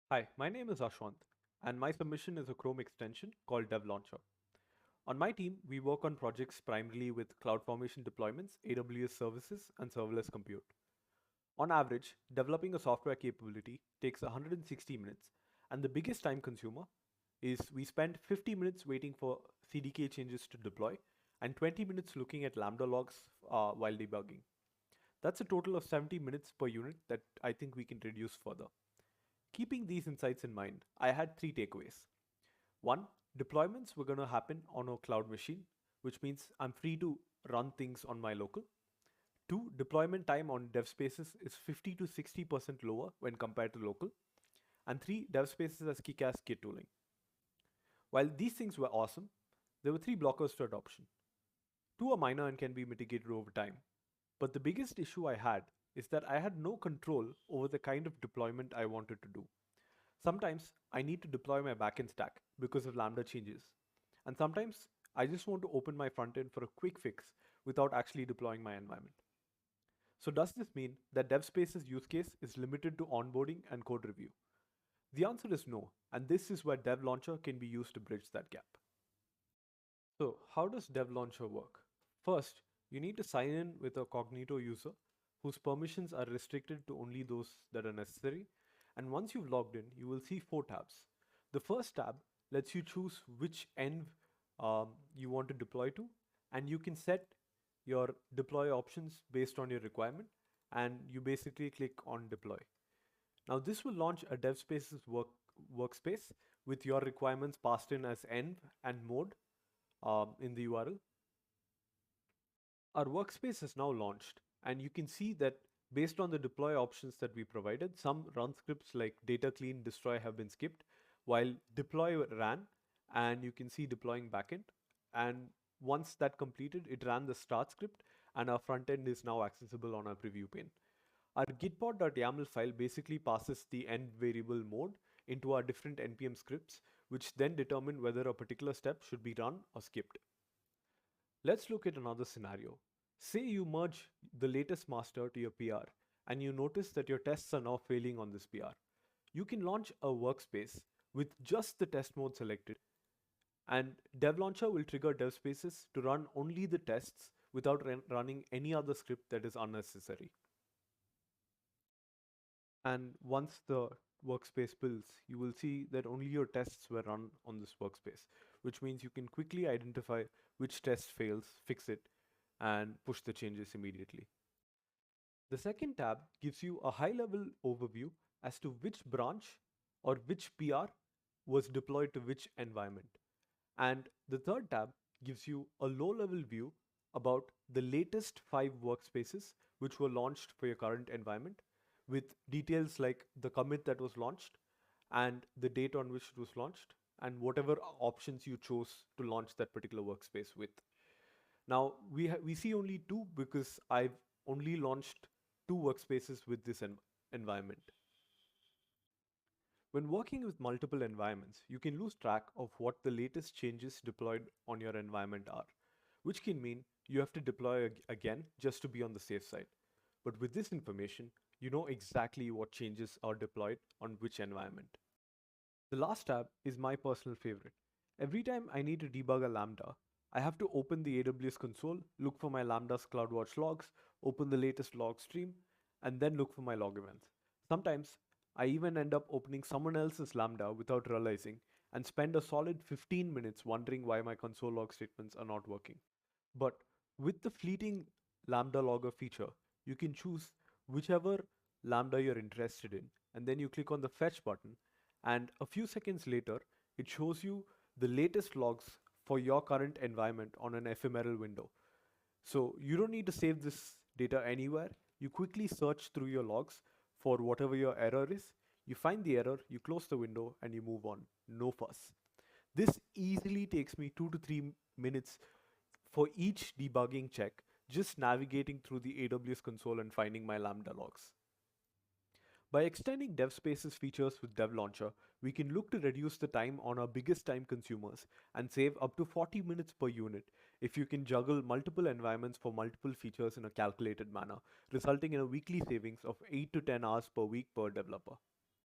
Hi, my name is Ashwant, and my submission is a Chrome extension called DevLauncher. On my team, we work on projects primarily with CloudFormation deployments, AWS services, and serverless compute. On average, developing a software capability takes 160 minutes, and the biggest time consumer is we spend 50 minutes waiting for CDK changes to deploy and 20 minutes looking at Lambda logs while debugging. That's a total of 70 minutes per unit that I think we can reduce further. Keeping these insights in mind, I had three takeaways. One, deployments were going to happen on a cloud machine, which means I'm free to run things on my local. Two, deployment time on DevSpaces is 50 to 60% lower when compared to local. And three, DevSpaces has kick-ass Git tooling. While these things were awesome, there were three blockers to adoption. Two are minor and can be mitigated over time. But the biggest issue I had is that I had no control over the kind of deployment I wanted to do. Sometimes I need to deploy my backend stack because of Lambda changes. And sometimes I just want to open my frontend for a quick fix without actually deploying my environment. So does this mean that DevSpace's use case is limited to onboarding and code review? The answer is no, and this is where DevLauncher can be used to bridge that gap. So how does DevLauncher work? First, you need to sign in with a Cognito user whose permissions are restricted to only those that are necessary. And once you've logged in, you will see four tabs. The first tab lets you choose which env you want to deploy to, and you can set your deploy options based on your requirement, and you basically click on deploy. Now this will launch a DevSpaces workspace with your requirements passed in as env and mode in the URL. Our workspace is now launched, and you can see that based on the deploy options that we provided, some run scripts like data clean, destroy have been skipped, while deploy ran, and you can see deploying backend. And once that completed, it ran the start script, and our front end is now accessible on our preview pane. Our gitpod.yaml file basically passes the end variable mode into our different npm scripts, which then determine whether a particular step should be run or skipped. Let's look at another scenario. Say you merge the latest master to your PR and you notice that your tests are now failing on this PR. You can launch a workspace with just the test mode selected, and DevLauncher will trigger DevSpaces to run only the tests without running any other script that is unnecessary. And once the workspace builds, you will see that only your tests were run on this workspace, which means you can quickly identify which test fails, fix it, and push the changes immediately. The second tab gives you a high-level overview as to which branch or which PR was deployed to which environment. And the third tab gives you a low-level view about the latest 5 workspaces which were launched for your current environment, with details like the commit that was launched and the date on which it was launched and whatever options you chose to launch that particular workspace with. Now we see only two because I've only launched 2 workspaces with this environment. When working with multiple environments, you can lose track of what the latest changes deployed on your environment are, which can mean you have to deploy again just to be on the safe side. But with this information, you know exactly what changes are deployed on which environment. The last tab is my personal favorite. Every time I need to debug a Lambda, I have to open the AWS console, look for my Lambda's CloudWatch logs, open the latest log stream, and then look for my log events. Sometimes I even end up opening someone else's Lambda without realizing and spend a solid 15 minutes wondering why my console log statements are not working. But with the fleeting Lambda logger feature, you can choose whichever Lambda you're interested in, and then you click on the fetch button, and a few seconds later, it shows you the latest logs for your current environment on an ephemeral window. So you don't need to save this data anywhere. You quickly search through your logs for whatever your error is. You find the error, you close the window, and you move on. No fuss. This easily takes me 2 to 3 minutes for each debugging check, just navigating through the AWS console and finding my Lambda logs. By extending DevSpaces features with DevLauncher, we can look to reduce the time on our biggest time consumers and save up to 40 minutes per unit if you can juggle multiple environments for multiple features in a calculated manner, resulting in a weekly savings of 8 to 10 hours per week per developer.